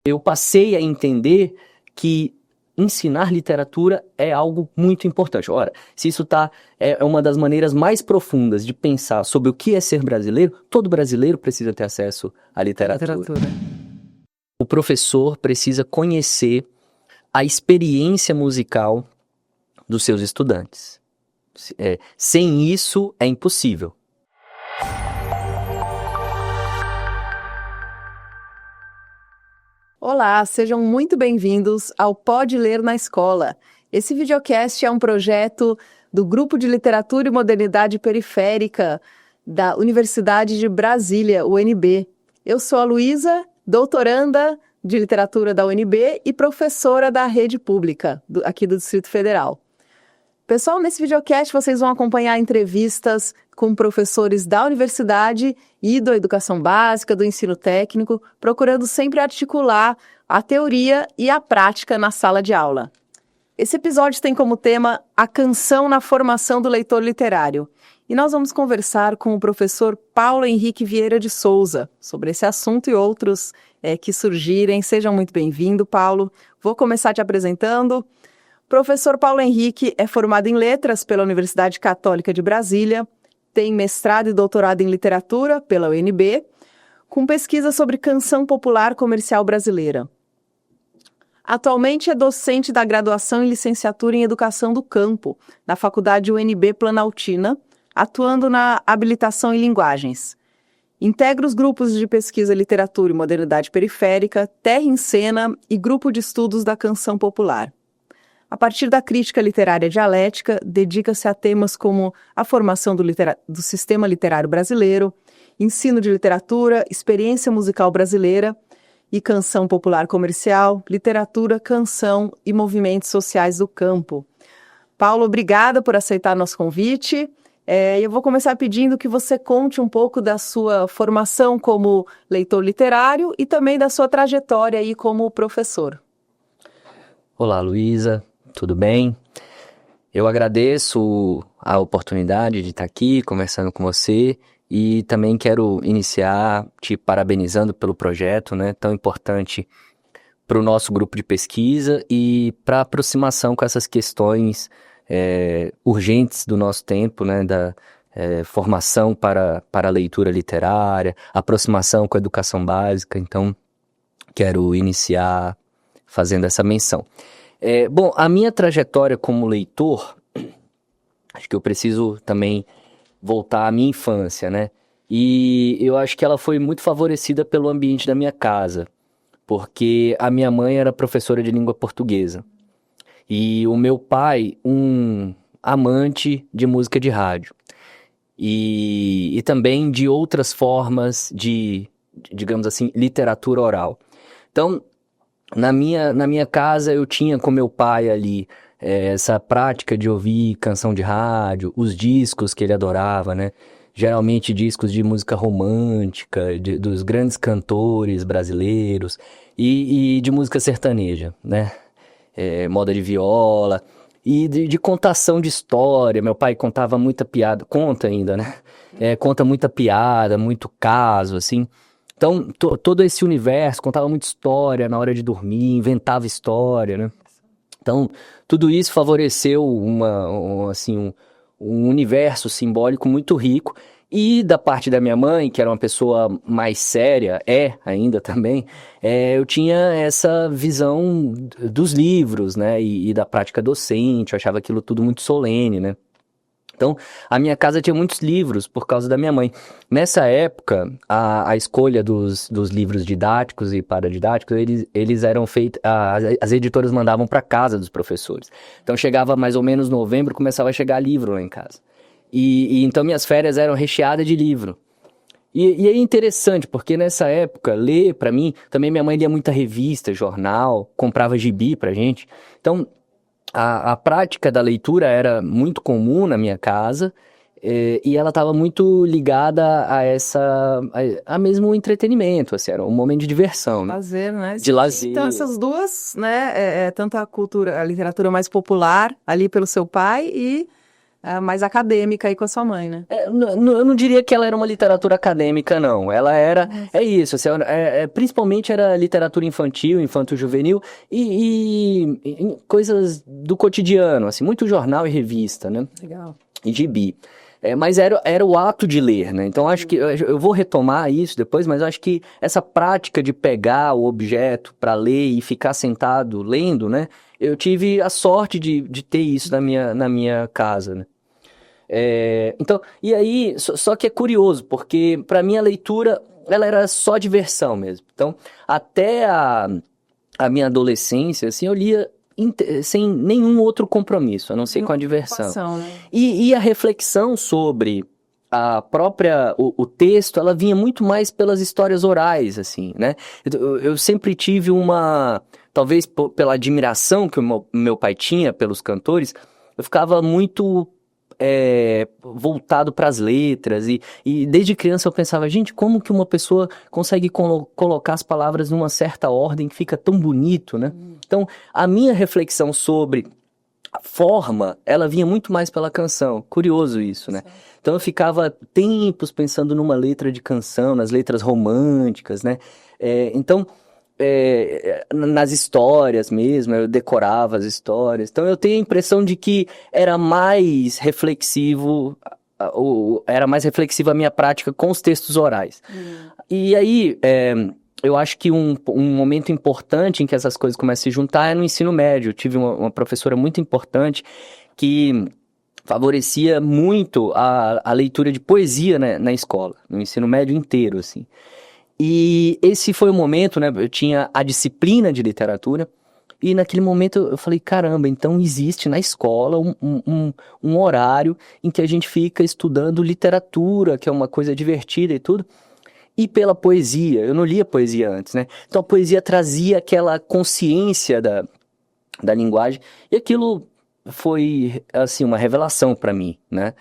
eu passei a entender que ensinar literatura é algo muito importante. Ora, se isso é uma das maneiras mais profundas de pensar sobre o que é ser brasileiro, todo brasileiro precisa ter acesso à literatura. O professor precisa conhecer a experiência musical dos seus estudantes. Sem isso, é impossível. Olá, sejam muito bem-vindos ao Pode Ler na Escola. Esse videocast é um projeto do Grupo de Literatura e Modernidade Periférica da Universidade de Brasília, UNB. Eu sou a Luísa, doutoranda de literatura da UNB e professora da rede pública aqui do Distrito Federal. Pessoal, nesse videocast vocês vão acompanhar entrevistas com professores da universidade e da educação básica, do ensino técnico, procurando sempre articular a teoria e a prática na sala de aula. Esse episódio tem como tema a canção na formação do leitor literário. E nós vamos conversar com o professor Paulo Henrique Vieira de Souza sobre esse assunto e outros que surgirem. Sejam muito bem-vindos, Paulo. Vou começar te apresentando. Professor Paulo Henrique é formado em Letras pela Universidade Católica de Brasília, tem mestrado e doutorado em Literatura pela UNB, com pesquisa sobre canção popular comercial brasileira. Atualmente é docente da graduação e licenciatura em Educação do Campo, na Faculdade UNB Planaltina, atuando na habilitação em linguagens. Integra os grupos de pesquisa Literatura e Modernidade Periférica, Terra em Cena e Grupo de Estudos da Canção Popular. A partir da crítica literária dialética, dedica-se a temas como a formação do sistema literário brasileiro, ensino de literatura, experiência musical brasileira e canção popular comercial, literatura, canção e movimentos sociais do campo. Paulo, obrigada por aceitar nosso convite. Eu vou começar pedindo que você conte um pouco da sua formação como leitor literário e também da sua trajetória aí como professor. Olá, Luísa. Tudo bem? Eu agradeço a oportunidade de estar aqui conversando com você e também quero iniciar te parabenizando pelo projeto, né, tão importante para o nosso grupo de pesquisa e para a aproximação com essas questões urgentes do nosso tempo, né, da formação para a leitura literária, aproximação com a educação básica. Então, quero iniciar fazendo essa menção. Bom, a minha trajetória como leitor, acho que eu preciso também voltar à minha infância, né? E eu acho que ela foi muito favorecida pelo ambiente da minha casa, porque a minha mãe era professora de língua portuguesa e o meu pai, um amante de música de rádio e também de outras formas de, digamos assim, literatura oral. Então, na minha casa eu tinha com meu pai ali essa prática de ouvir canção de rádio, os discos que ele adorava, né? Geralmente discos de música romântica, dos grandes cantores brasileiros e de música sertaneja, né? Moda de viola e de contação de história. Meu pai contava muita piada, conta ainda, né? Conta muita piada, muito caso, assim. Então, todo esse universo contava muita história na hora de dormir, inventava história, né? Então, tudo isso favoreceu um universo simbólico muito rico. E da parte da minha mãe, que era uma pessoa mais séria, ainda também, eu tinha essa visão dos livros, né? E da prática docente, eu achava aquilo tudo muito solene, né? Então, a minha casa tinha muitos livros por causa da minha mãe. Nessa época, a escolha dos livros didáticos e paradidáticos, eles eram feitos... As editoras mandavam para casa dos professores. Então, chegava mais ou menos novembro, começava a chegar livro lá em casa. E então, minhas férias eram recheadas de livro. E é interessante, porque nessa época, ler, para mim... Também minha mãe lia muita revista, jornal, comprava gibi pra gente. Então... A prática da leitura era muito comum na minha casa e ela estava muito ligada a mesmo entretenimento, assim, era um momento de diversão, né? Lazer, né? De lazer. Então essas duas, né, tanto a literatura mais popular ali pelo seu pai e mais acadêmica aí com a sua mãe, né? Eu não diria que ela era uma literatura acadêmica, não. Ela era... É isso, assim, principalmente era literatura infantil, infanto-juvenil e coisas do cotidiano, assim, muito jornal e revista, né? Legal. E gibi. Mas era o ato de ler, né? Então, acho que eu vou retomar isso depois, mas acho que essa prática de pegar o objeto para ler e ficar sentado lendo, né? Eu tive a sorte de ter isso na minha casa, né? Então, e aí, só que é curioso, porque para mim a leitura, ela era só diversão mesmo. Então, até a minha adolescência, assim, eu lia sem nenhum outro compromisso, a não ser com a diversão. Né? E a reflexão sobre a própria, o texto, ela vinha muito mais pelas histórias orais, assim, né? Eu sempre tive talvez pela admiração que o meu pai tinha pelos cantores, eu ficava muito voltado para as letras e desde criança eu pensava, gente, como que uma pessoa consegue colocar as palavras numa certa ordem que fica tão bonito, né? Então, a minha reflexão sobre a forma, ela vinha muito mais pela canção. Curioso isso, né? Então eu ficava tempos pensando numa letra de canção, nas letras românticas, né? Então, nas histórias mesmo, eu decorava as histórias. Então eu tenho a impressão de que era mais reflexiva a minha prática com os textos orais. E aí, eu acho que um momento importante em que essas coisas começam a se juntar é no ensino médio. Eu tive uma professora muito importante que favorecia muito a leitura de poesia, né, na escola, no ensino médio inteiro, assim. E esse foi o momento, né, eu tinha a disciplina de literatura, e naquele momento eu falei, caramba, então existe na escola um horário em que a gente fica estudando literatura, que é uma coisa divertida e tudo, e pela poesia. Eu não lia poesia antes, né? Então a poesia trazia aquela consciência da linguagem, e aquilo foi, assim, uma revelação para mim, né?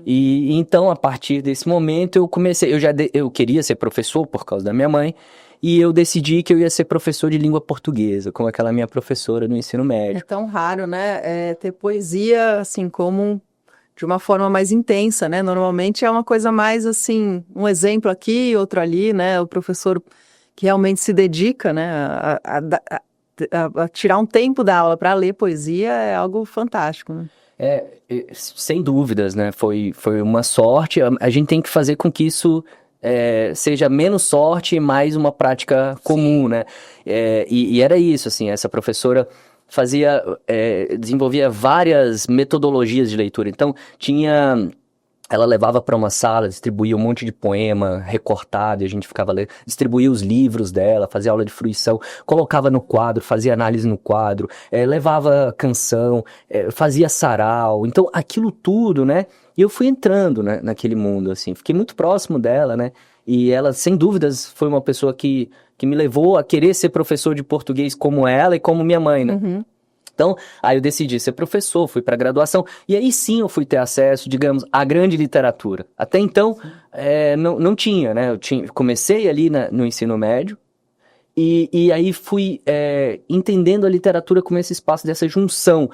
E então, a partir desse momento, eu comecei, eu queria ser professor por causa da minha mãe, e eu decidi que eu ia ser professor de língua portuguesa, como aquela minha professora no ensino médio. É tão raro, né? Ter poesia, assim, como de uma forma mais intensa, né? Normalmente é uma coisa mais, assim, um exemplo aqui, outro ali, né? O professor que realmente se dedica, né, a tirar um tempo da aula para ler poesia é algo fantástico, né? Sem dúvidas, né? Foi uma sorte. A gente tem que fazer com que isso seja menos sorte e mais uma prática comum, né? E era isso, assim, essa professora desenvolvia várias metodologias de leitura. Então, ela levava para uma sala, distribuía um monte de poema recortado e a gente ficava lendo, distribuía os livros dela, fazia aula de fruição, colocava no quadro, fazia análise no quadro, levava canção, fazia sarau, então aquilo tudo, né? E eu fui entrando, né, naquele mundo, assim, fiquei muito próximo dela, né? E ela, sem dúvidas, foi uma pessoa que me levou a querer ser professor de português como ela e como minha mãe, né? Uhum. Então, aí eu decidi ser professor, fui para graduação, e aí sim eu fui ter acesso, digamos, à grande literatura. Até então, não tinha, né? Comecei ali no ensino médio, e aí fui entendendo a literatura como esse espaço dessa junção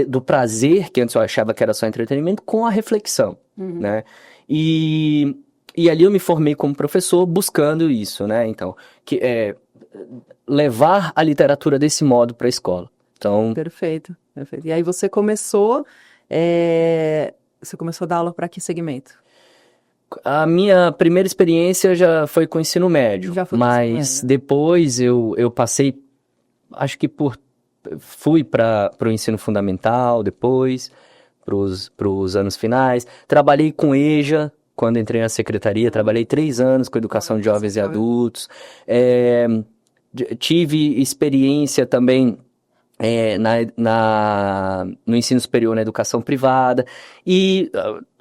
do prazer, que antes eu achava que era só entretenimento, com a reflexão, né? E ali eu me formei como professor buscando isso, né? Então, levar a literatura desse modo para a escola. Então... Perfeito. E aí você começou a dar aula para que segmento? A minha primeira experiência já foi com o ensino médio, mas depois eu passei, acho que fui para o ensino fundamental, depois para os anos finais, trabalhei com EJA, quando entrei na secretaria, trabalhei 3 anos com educação de jovens e adultos, tive experiência também no ensino superior, na educação privada, e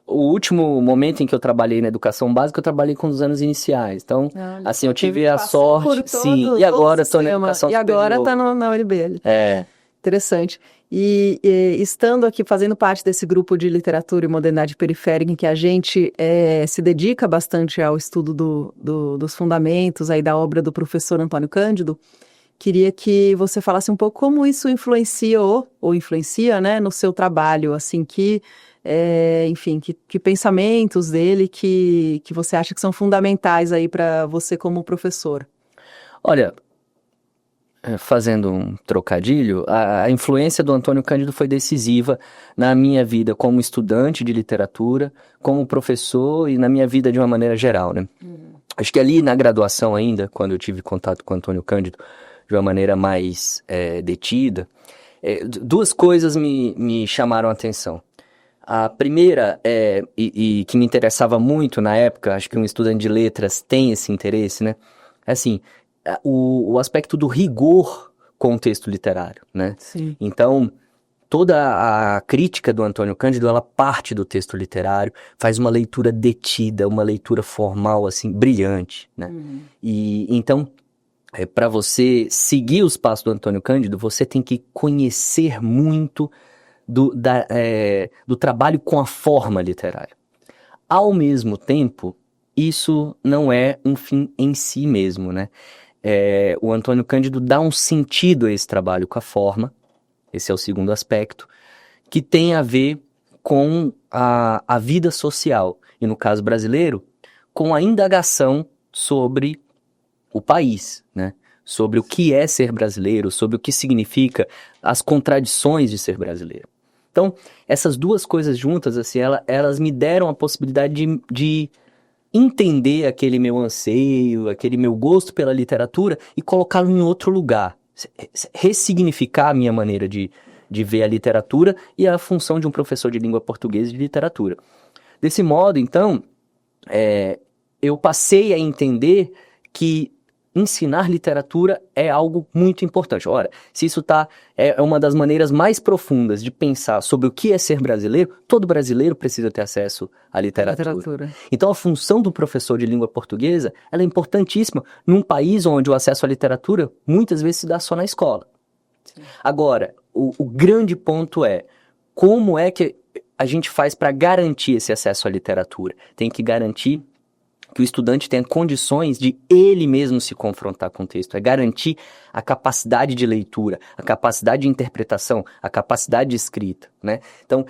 o último momento em que eu trabalhei na educação básica, eu trabalhei com os anos iniciais, então, assim, eu tive a sorte, sim, e agora estou na educação superior. E agora está na UNB. Interessante. E estando aqui fazendo parte desse grupo de literatura e modernidade periférica, em que a gente se dedica bastante ao estudo dos fundamentos aí da obra do professor Antônio Cândido, queria que você falasse um pouco como isso influencia, né, no seu trabalho, assim, que enfim, que pensamentos dele que você acha que são fundamentais aí para você como professor? Olha, fazendo um trocadilho, a influência do Antônio Cândido foi decisiva na minha vida como estudante de literatura, como professor e na minha vida de uma maneira geral, né? Acho que ali na graduação ainda, quando eu tive contato com o Antônio Cândido de uma maneira mais detida, duas coisas me chamaram a atenção. A primeira, e que me interessava muito na época, acho que um estudante de letras tem esse interesse, né? É assim, o aspecto do rigor com o texto literário, né? Sim. Então, toda a crítica do Antônio Cândido, ela parte do texto literário, faz uma leitura detida, uma leitura formal, assim, brilhante, né? E então, para você seguir os passos do Antônio Cândido, você tem que conhecer muito do trabalho com a forma literária. Ao mesmo tempo, isso não é um fim em si mesmo, né? O Antônio Cândido dá um sentido a esse trabalho com a forma, esse é o segundo aspecto, que tem a ver com a vida social, e no caso brasileiro, com a indagação sobre o país, né? Sobre o que é ser brasileiro, sobre o que significa as contradições de ser brasileiro. Então, essas duas coisas juntas, assim, elas me deram a possibilidade de entender aquele meu anseio, aquele meu gosto pela literatura e colocá-lo em outro lugar. Ressignificar a minha maneira de ver a literatura e a função de um professor de língua portuguesa e de literatura. Desse modo, então, eu passei a entender que ensinar literatura é algo muito importante. Ora, se isso é uma das maneiras mais profundas de pensar sobre o que é ser brasileiro, todo brasileiro precisa ter acesso à literatura. Então a função do professor de língua portuguesa, ela é importantíssima num país onde o acesso à literatura muitas vezes se dá só na escola. Sim. Agora, o grande ponto é como é que a gente faz para garantir esse acesso à literatura? Tem que garantir que o estudante tenha condições de ele mesmo se confrontar com o texto, é garantir a capacidade de leitura, a capacidade de interpretação, a capacidade de escrita, né? Então,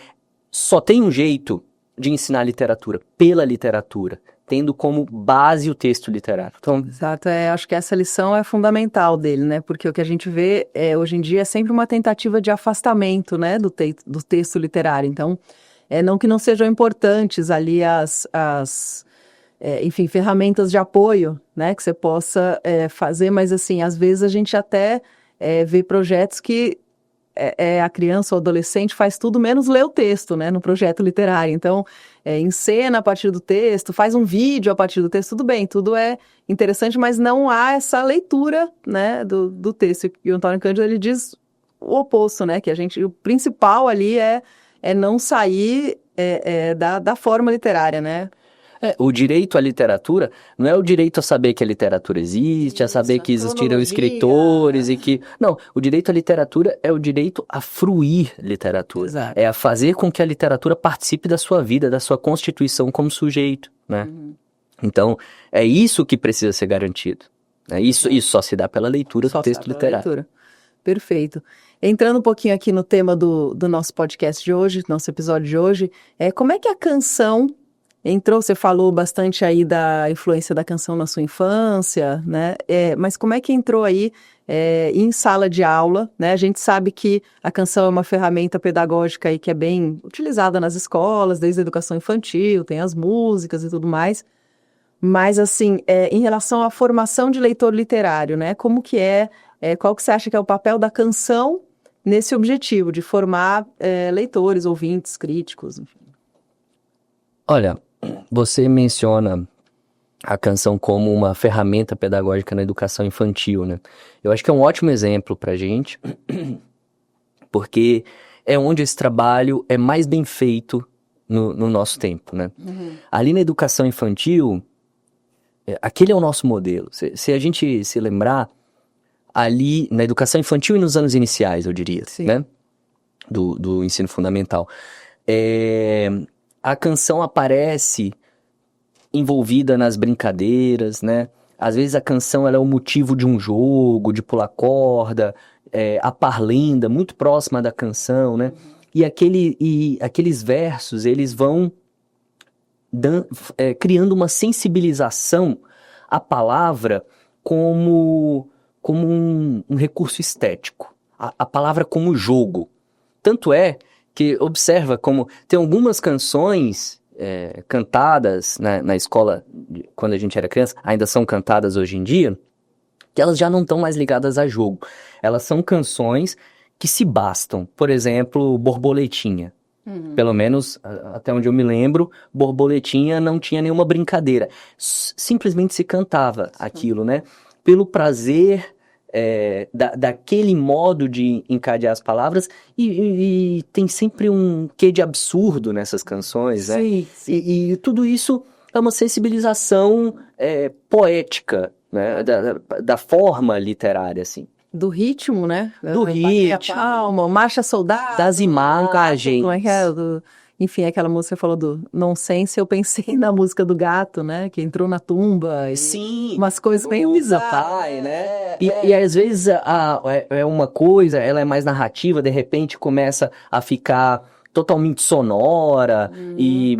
só tem um jeito de ensinar literatura, pela literatura, tendo como base o texto literário. Então, exato, acho que essa lição é fundamental dele, né? Porque o que a gente vê hoje em dia é sempre uma tentativa de afastamento, né, do texto literário. Então, não que não sejam importantes ali enfim, ferramentas de apoio, né, que você possa fazer, mas assim, às vezes a gente até vê projetos que a criança ou adolescente faz tudo menos ler o texto, né, no projeto literário. Então, encena a partir do texto, faz um vídeo a partir do texto, tudo bem, tudo é interessante, mas não há essa leitura, né, do texto. E o Antônio Cândido, ele diz o oposto, né, que o principal ali é não sair da forma literária, né. O direito à literatura não é o direito a saber que a literatura existe, a saber que existiram escritores e que... Não, o direito à literatura é o direito a fruir literatura. Exato. É a fazer com que a literatura participe da sua vida, da sua constituição como sujeito, né? Então, é isso que precisa ser garantido. Isso só se dá pela leitura do texto literário. Leitura. Perfeito. Entrando um pouquinho aqui no tema do nosso podcast de hoje, nosso episódio de hoje, como é que a canção... Você falou bastante aí da influência da canção na sua infância, né? Mas como é que entrou aí em sala de aula, né? A gente sabe que a canção é uma ferramenta pedagógica aí que é bem utilizada nas escolas, desde a educação infantil, tem as músicas e tudo mais. Mas, assim, em relação à formação de leitor literário, né? Como que qual que você acha que é o papel da canção nesse objetivo de formar leitores, ouvintes, críticos, enfim? Olha, você menciona a canção como uma ferramenta pedagógica na educação infantil, né? Eu acho que é um ótimo exemplo pra gente, porque é onde esse trabalho é mais bem feito no nosso tempo, né? Ali na educação infantil, aquele é o nosso modelo. Se a gente se lembrar, ali na educação infantil e nos anos iniciais, eu diria, sim, né? Do ensino fundamental. A canção aparece envolvida nas brincadeiras, né? Às vezes a canção ela é o motivo de um jogo, de pular corda, a parlenda, muito próxima da canção, né? e aqueles versos, eles vão criando uma sensibilização à palavra como um recurso estético, a palavra como jogo. Tanto é que observa como tem algumas canções cantadas na escola, quando a gente era criança, ainda são cantadas hoje em dia, que elas já não estão mais ligadas a jogo. Elas são canções que se bastam. Por exemplo, Borboletinha. Pelo menos, até onde eu me lembro, Borboletinha não tinha nenhuma brincadeira. Simplesmente se cantava aquilo, né? Pelo prazer daquele modo de encadear as palavras, e tem sempre um quê de absurdo nessas canções, né? Sim. E tudo isso é uma sensibilização poética, né? Da forma literária, assim. Do ritmo, né? Do Bater a ritmo. palma, Marcha Soldado. Das imagens. Como é que é? Enfim, aquela música falou do nonsense, eu pensei na música do gato, né? Que entrou na tumba. Sim. Umas coisas bem bizarras. Pai, né? E às vezes é uma coisa, ela é mais narrativa, de repente começa a ficar totalmente sonora e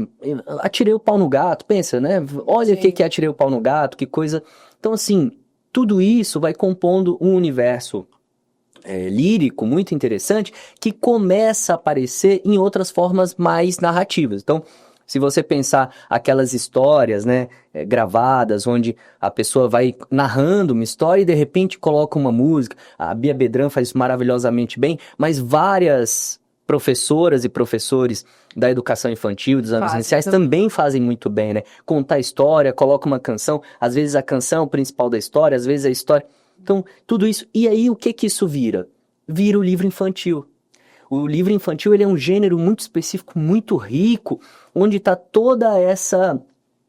atirei o pau no gato, pensa, né? Olha o que é atirei o pau no gato, que coisa. Então, assim, tudo isso vai compondo um universo lírico muito interessante que começa a aparecer em outras formas mais narrativas. Então, se você pensar aquelas histórias, né, gravadas, onde a pessoa vai narrando uma história e de repente coloca uma música, a Bia Bedran faz isso maravilhosamente bem, mas várias professoras e professores da educação infantil, dos anos iniciais, também fazem muito bem, né? Contar a história, coloca uma canção, às vezes a canção é o principal da história, às vezes a história... Então, tudo isso... E aí, o que isso vira? Vira o livro infantil. O livro infantil, ele é um gênero muito específico, muito rico, onde está toda essa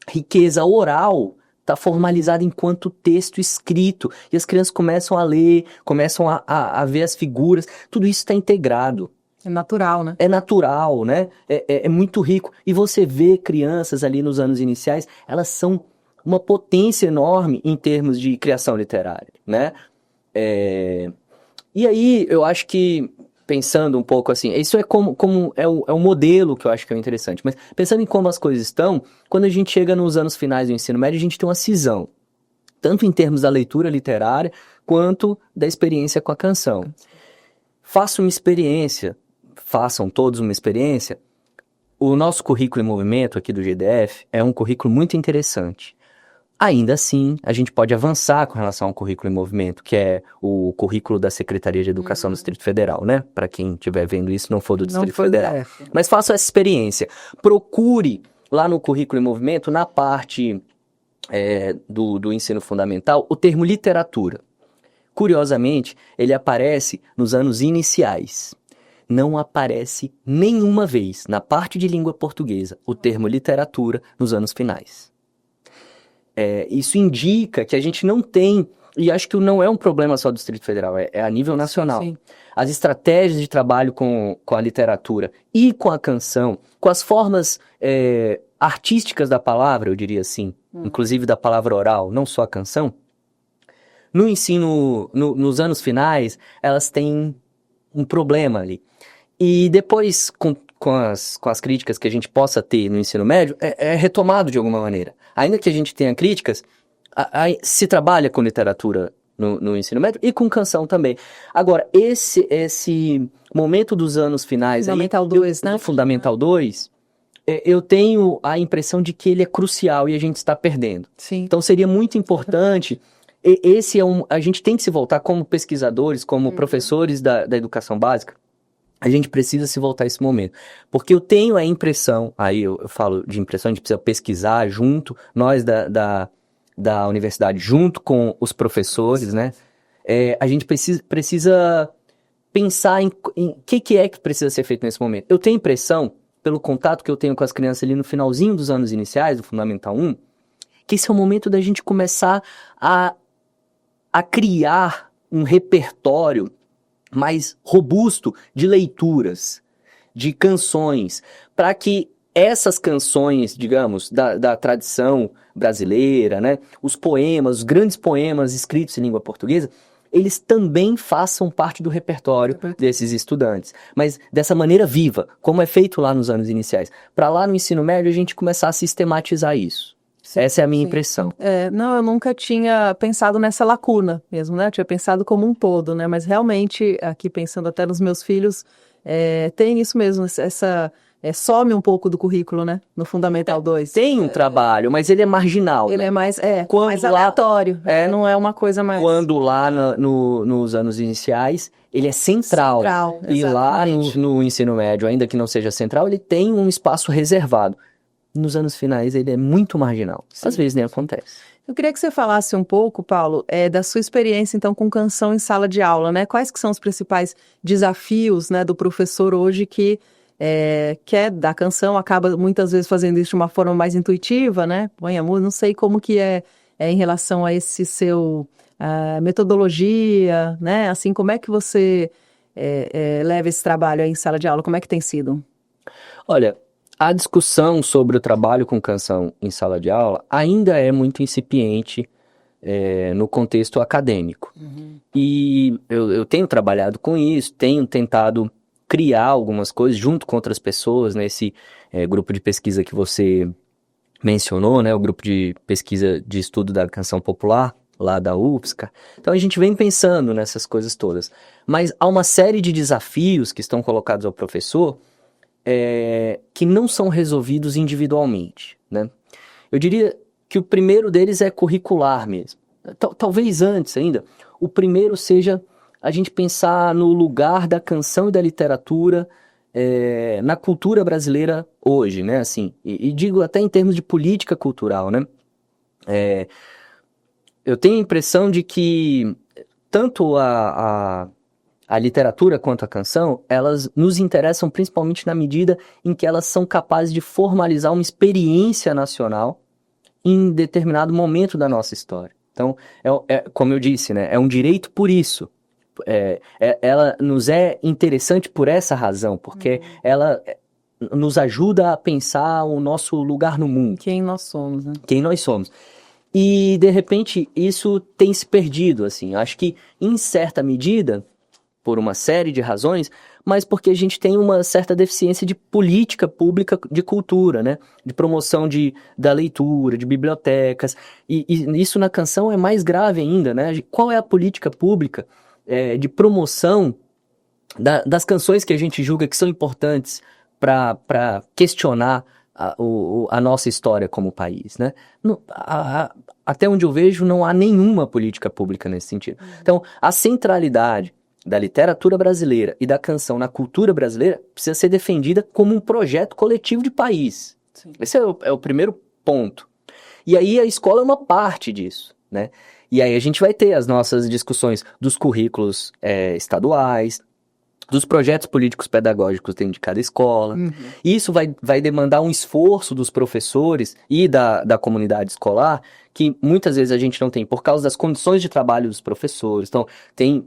riqueza oral, está formalizada enquanto texto escrito. E as crianças começam a ler, começam a ver as figuras. Tudo isso está integrado. É natural, né? É natural, né? É muito rico. E você vê crianças ali nos anos iniciais, elas são uma potência enorme em termos de criação literária, né? E aí, eu acho que, pensando um pouco assim, isso é como é o modelo que eu acho que é interessante, mas pensando em como as coisas estão, quando a gente chega nos anos finais do ensino médio, a gente tem uma cisão, tanto em termos da leitura literária, quanto da experiência com a canção. Façam todos uma experiência. O nosso currículo em movimento aqui do GDF é um currículo muito interessante. Ainda assim, a gente pode avançar com relação ao currículo em movimento, que é o currículo da Secretaria de Educação do Distrito Federal, né? Para quem estiver vendo isso, não for do Distrito Federal. Mas faça essa experiência. Procure lá no currículo em movimento, na parte do ensino fundamental, o termo literatura. Curiosamente, ele aparece nos anos iniciais. Não aparece nenhuma vez, na parte de língua portuguesa, o termo literatura nos anos finais. Isso indica que a gente não tem, e acho que não é um problema só do Distrito Federal, é a nível nacional. Sim. As estratégias de trabalho com a literatura e com a canção, com as formas artísticas da palavra, eu diria assim, inclusive da palavra oral, não só a canção, no ensino, nos anos finais, elas têm um problema ali. E depois, com as críticas que a gente possa ter no ensino médio, é retomado de alguma maneira. Ainda que a gente tenha críticas, se trabalha com literatura no ensino médio e com canção também. Agora, esse momento dos anos finais... Fundamental 2, né? Fundamental 2, eu tenho a impressão de que ele é crucial e a gente está perdendo. Sim. Então, seria muito importante... a gente tem que se voltar como pesquisadores, como professores da educação básica, a gente precisa se voltar a esse momento. Porque eu tenho a impressão, aí eu falo de impressão, a gente precisa pesquisar junto, nós da universidade, junto com os professores, né? A gente precisa pensar em que é que precisa ser feito nesse momento. Eu tenho a impressão, pelo contato que eu tenho com as crianças ali no finalzinho dos anos iniciais, do Fundamental 1, que esse é o momento da gente começar a criar um repertório mais robusto de leituras, de canções, para que essas canções, digamos, da tradição brasileira, né, os poemas, os grandes poemas escritos em língua portuguesa, eles também façam parte do repertório desses estudantes. Mas dessa maneira viva, como é feito lá nos anos iniciais. Para lá no ensino médio a gente começar a sistematizar isso. Sim, essa é a minha impressão. Não, eu nunca tinha pensado nessa lacuna mesmo, né? Eu tinha pensado como um todo, né? Mas realmente, aqui pensando até nos meus filhos, tem isso mesmo, some um pouco do currículo, né? No Fundamental 2. Tem um trabalho, mas ele é marginal. Ele né? é mais aleatório, não é uma coisa mais... Quando lá nos anos iniciais, ele é central. E lá no ensino médio, ainda que não seja central, ele tem um espaço reservado. Nos anos finais, ele é muito marginal. Sim. Às vezes nem acontece. Eu queria que você falasse um pouco, Paulo, da sua experiência, então, com canção em sala de aula, né? Quais que são os principais desafios, né, do professor hoje que quer dar canção, acaba muitas vezes fazendo isso de uma forma mais intuitiva, né? Põe a música, não sei como que é em relação a esse seu metodologia, né? Assim, como é que você leva esse trabalho aí em sala de aula? Como é que tem sido? Olha, a discussão sobre o trabalho com canção em sala de aula ainda é muito incipiente no contexto acadêmico. Uhum. E eu tenho trabalhado com isso, tenho tentado criar algumas coisas junto com outras pessoas nesse grupo de pesquisa que você mencionou, né, o grupo de pesquisa de estudo da canção popular, lá da UFSCar. Então a gente vem pensando nessas coisas todas. Mas há uma série de desafios que estão colocados ao professor que não são resolvidos individualmente, né? Eu diria que o primeiro deles é curricular mesmo. Talvez antes ainda, o primeiro seja a gente pensar no lugar da canção e da literatura na cultura brasileira hoje, né? Assim, e digo até em termos de política cultural, né? Eu tenho a impressão de que tanto a literatura quanto a canção, elas nos interessam principalmente na medida em que elas são capazes de formalizar uma experiência nacional em determinado momento da nossa história. Então, como eu disse, né, é um direito por isso. Ela nos é interessante por essa razão, porque ela nos ajuda a pensar o nosso lugar no mundo. Quem nós somos, né? Quem nós somos. E, de repente, isso tem se perdido, assim. Acho que, em certa medida, por uma série de razões, mas porque a gente tem uma certa deficiência de política pública de cultura, né? De promoção da leitura, de bibliotecas, e isso na canção é mais grave ainda, né? Qual é a política pública de promoção das canções que a gente julga que são importantes para questionar a nossa história como país, né? Até onde eu vejo, não há nenhuma política pública nesse sentido. Então, a centralidade da literatura brasileira e da canção na cultura brasileira precisa ser defendida como um projeto coletivo de país. Sim. Esse é o primeiro ponto. E aí a escola é uma parte disso, né? E aí a gente vai ter as nossas discussões dos currículos estaduais, dos projetos políticos pedagógicos dentro de cada escola. Uhum. Isso vai demandar um esforço dos professores e da comunidade escolar que muitas vezes a gente não tem por causa das condições de trabalho dos professores. Então,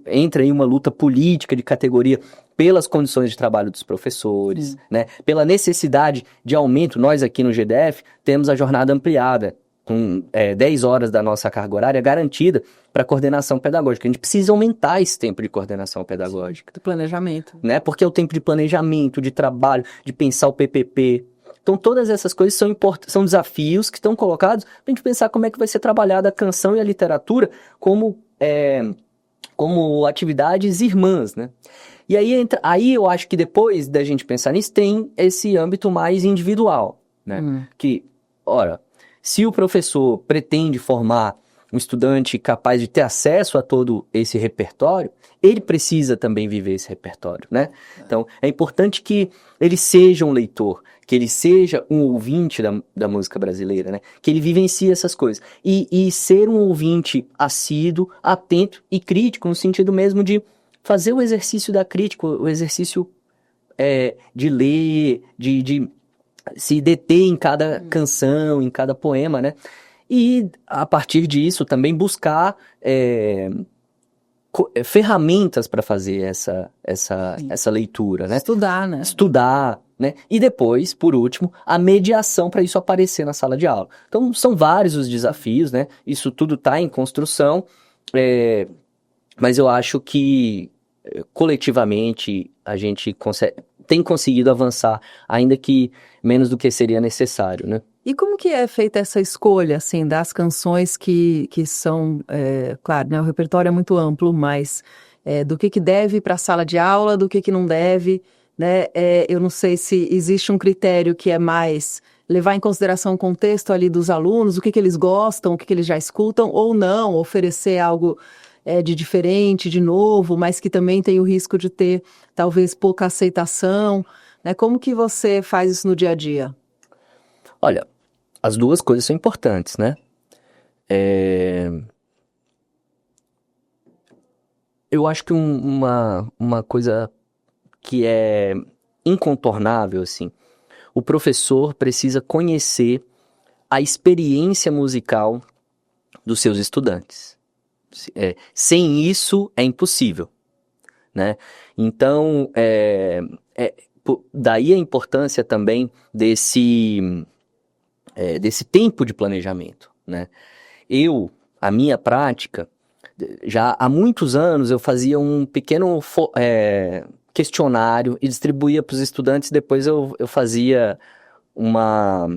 entra aí uma luta política de categoria pelas condições de trabalho dos professores, né? Pela necessidade de aumento. Nós aqui no GDF temos a jornada ampliada, com 10 horas da nossa carga horária garantida para coordenação pedagógica. A gente precisa aumentar esse tempo de coordenação pedagógica. Do planejamento. Né? Porque é o tempo de planejamento, de trabalho, de pensar o PPP. Então, todas essas coisas são desafios que estão colocados para a gente pensar como é que vai ser trabalhada a canção e a literatura como atividades irmãs, né? E aí eu acho que depois da gente pensar nisso, tem esse âmbito mais individual, né? Que, ora, se o professor pretende formar um estudante capaz de ter acesso a todo esse repertório, ele precisa também viver esse repertório, né? Então, é importante que ele seja um leitor, que ele seja um ouvinte da música brasileira, né? Que ele vivencie essas coisas. E ser um ouvinte assíduo, atento e crítico, no sentido mesmo de fazer o exercício da crítica, o exercício de ler, de se deter em cada canção, em cada poema, né? E, a partir disso, também buscar ferramentas para fazer essa leitura, né? Estudar, né? Estudar, né? E depois, por último, a mediação para isso aparecer na sala de aula. Então, são vários os desafios, né? Isso tudo está em construção. Mas eu acho que coletivamente a gente tem conseguido avançar, ainda que menos do que seria necessário, né? E como que é feita essa escolha, assim, das canções que são, claro, né, o repertório é muito amplo, mas do que deve ir para a sala de aula, do que não deve, né? Eu não sei se existe um critério que é mais levar em consideração o contexto ali dos alunos, o que eles gostam, o que eles já escutam, ou não, oferecer algo de diferente, de novo, mas que também tem o risco de ter, talvez, pouca aceitação, né? Como que você faz isso no dia a dia? Olha, as duas coisas são importantes, né? Eu acho que uma coisa que é incontornável, assim, o professor precisa conhecer a experiência musical dos seus estudantes. Sem isso, é impossível, né? Então, daí a importância também desse tempo de planejamento, né? A minha prática, já há muitos anos eu fazia um pequeno questionário e distribuía para os estudantes, depois eu fazia uma...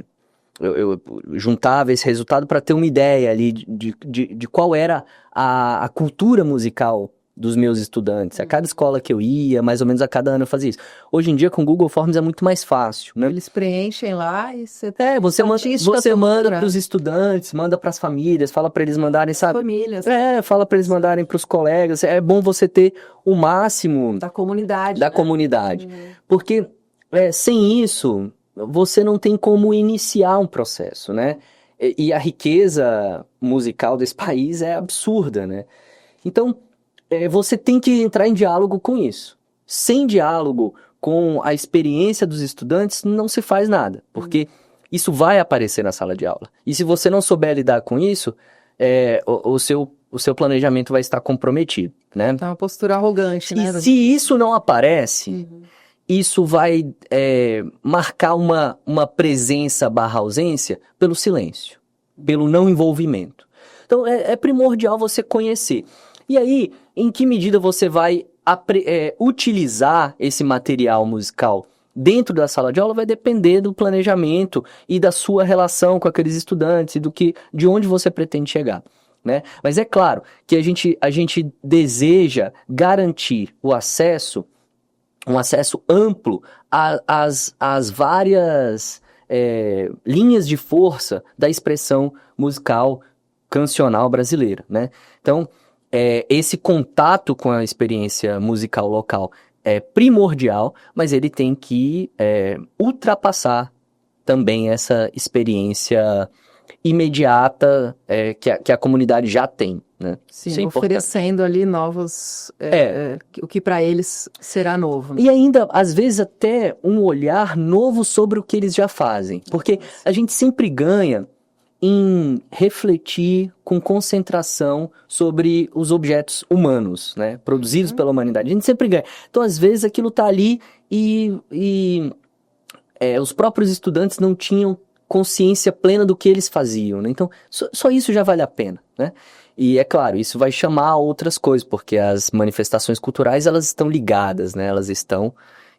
Eu juntava esse resultado para ter uma ideia ali de qual era a cultura musical dos meus estudantes. A cada escola que eu ia, mais ou menos a cada ano eu fazia isso. Hoje em dia, com o Google Forms é muito mais fácil, né? Eles preenchem lá e você... Você manda para os estudantes, manda para as famílias, fala para eles mandarem, sabe? Famílias. Fala para eles mandarem para os colegas. É bom você ter o máximo da comunidade. Da comunidade. Porque sem isso, você não tem como iniciar um processo, né? E a riqueza musical desse país é absurda, né? Então, você tem que entrar em diálogo com isso. Sem diálogo com a experiência dos estudantes, não se faz nada, porque isso vai aparecer na sala de aula. E se você não souber lidar com isso, o seu planejamento vai estar comprometido, né? Então, uma postura arrogante, né? E se isso não aparece, isso vai marcar uma presença / ausência pelo silêncio, pelo não envolvimento. Então, é primordial você conhecer. E aí, em que medida você vai utilizar esse material musical dentro da sala de aula vai depender do planejamento e da sua relação com aqueles estudantes e de onde você pretende chegar, né? Mas é claro que a gente deseja garantir um acesso amplo às várias linhas de força da expressão musical cancional brasileira, né? Então, esse contato com a experiência musical local é primordial, mas ele tem que ultrapassar também essa experiência imediata que a comunidade já tem, né? Sim, oferecendo ali novos, o que para eles será novo. Né? E ainda, às vezes, até um olhar novo sobre o que eles já fazem, porque a gente sempre ganha em refletir com concentração sobre os objetos humanos, né, produzidos pela humanidade. A gente sempre ganha. Então, às vezes, aquilo tá ali e os próprios estudantes não tinham consciência plena do que eles faziam, né? Então, só isso já vale a pena, né? E, é claro, isso vai chamar outras coisas, porque as manifestações culturais, elas estão ligadas, né? Elas estão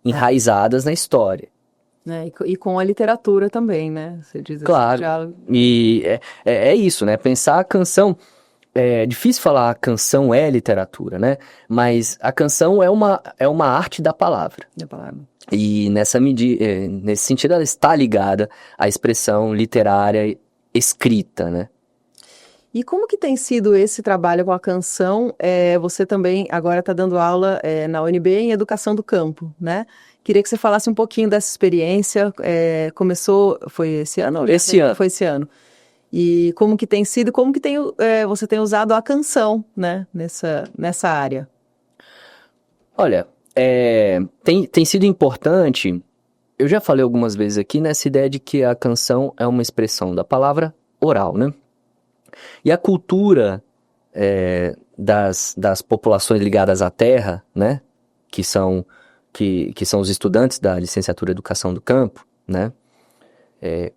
enraizadas na história. E com a literatura também, né? Você diz claro, e é isso, né? Pensar a canção, é difícil falar a canção é literatura, né? Mas a canção é uma arte da palavra. E nesse sentido ela está ligada à expressão literária escrita, né? E como que tem sido esse trabalho com a canção? Você também agora está dando aula na UNB em Educação do Campo, né? Queria que você falasse um pouquinho dessa experiência. Foi esse ano? Esse ano. Foi esse ano. E como que tem sido, você tem usado a canção, né, nessa área? Olha, tem sido importante, eu já falei algumas vezes aqui, nessa ideia de que a canção é uma expressão da palavra oral, né? E a cultura das populações ligadas à terra, né, que são os estudantes da licenciatura em Educação do Campo, né,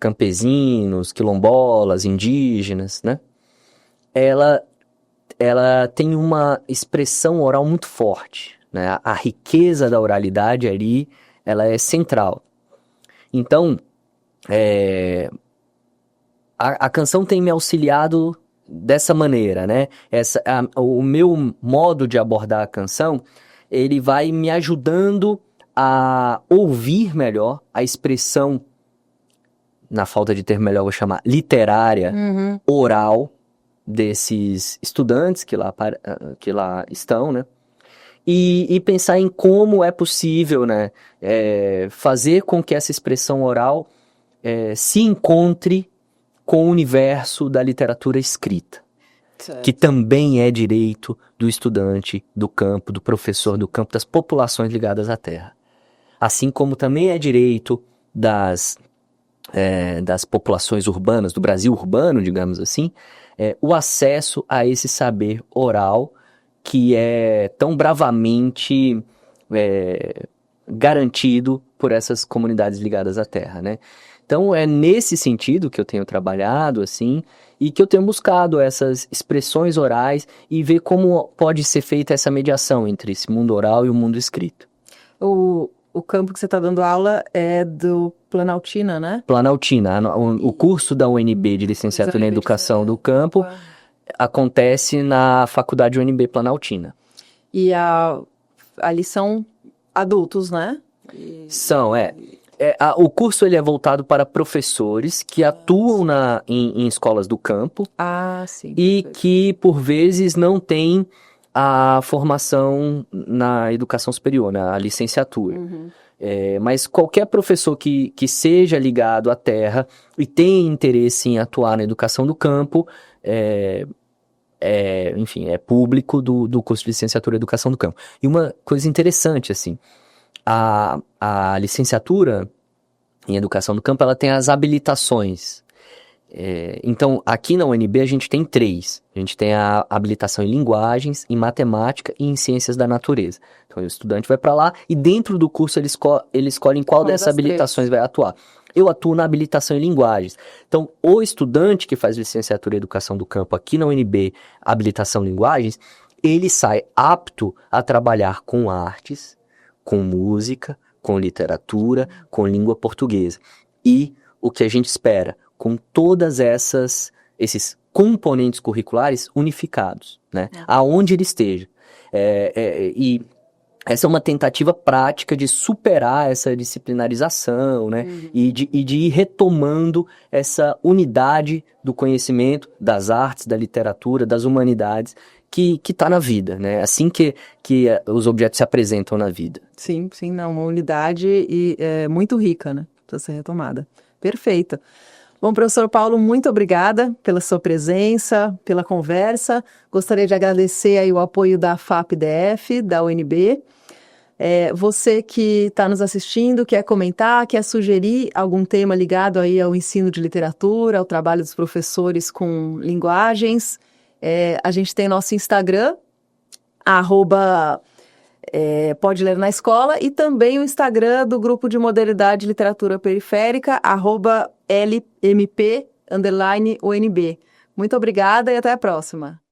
campesinos, quilombolas, indígenas, né, ela ela tem uma expressão oral muito forte, né? A riqueza da oralidade ali, ela é central. Então, a canção tem me auxiliado dessa maneira, né? O meu modo de abordar a canção, ele vai me ajudando a ouvir melhor a expressão, na falta de termo melhor, vou chamar literária, oral, desses estudantes que lá estão, né? E pensar em como é possível, né, fazer com que essa expressão oral se encontre com o universo da literatura escrita, Certo. que também é direito do estudante do campo, do professor do campo, das populações ligadas à terra. Assim como também é direito das populações urbanas, do Brasil urbano, digamos assim, o acesso a esse saber oral que é tão bravamente garantido por essas comunidades ligadas à terra, né? Então é nesse sentido que eu tenho trabalhado, assim, e que eu tenho buscado essas expressões orais e ver como pode ser feita essa mediação entre esse mundo oral e o mundo escrito. O campo que você está dando aula é do Planaltina, né? Planaltina, o curso da UNB de licenciatura em educação do campo acontece na faculdade UNB Planaltina. E ali são adultos, né? O curso ele é voltado para professores que atuam em escolas do campo Sim. e que, por vezes, não têm a formação na educação superior, na licenciatura. Mas qualquer professor que seja ligado à terra e tenha interesse em atuar na educação do campo, enfim, é público do curso de licenciatura em educação do campo. E uma coisa interessante, assim, a licenciatura em educação do campo, ela tem as habilitações. Então, aqui na UNB a gente tem 3. A gente tem a habilitação em linguagens, em matemática e em ciências da natureza. Então, o estudante vai para lá e dentro do curso ele escolhe em qual dessas habilitações vai atuar. Eu atuo na habilitação em linguagens. Então, o estudante que faz licenciatura em educação do campo aqui na UNB, habilitação em linguagens, ele sai apto a trabalhar com artes, com música, com literatura, com língua portuguesa. E o que a gente espera, com todas esses componentes curriculares unificados, né? Aonde ele esteja. E essa é uma tentativa prática de superar essa disciplinarização, né? E de ir retomando essa unidade do conhecimento, das artes, da literatura, das humanidades, que está na vida, né? Assim que os objetos se apresentam na vida. Sim, não, uma unidade e muito rica, né? Precisa ser retomada. Perfeito. Bom, professor Paulo, muito obrigada pela sua presença, pela conversa. Gostaria de agradecer aí o apoio da FAPDF, da UNB. Você que está nos assistindo, quer comentar, quer sugerir algum tema ligado aí ao ensino de literatura, ao trabalho dos professores com linguagens, a gente tem nosso Instagram, Pode Ler na Escola, e também o Instagram do Grupo de Modernidade e Literatura Periférica, @LMP_UNB. Muito obrigada e até a próxima.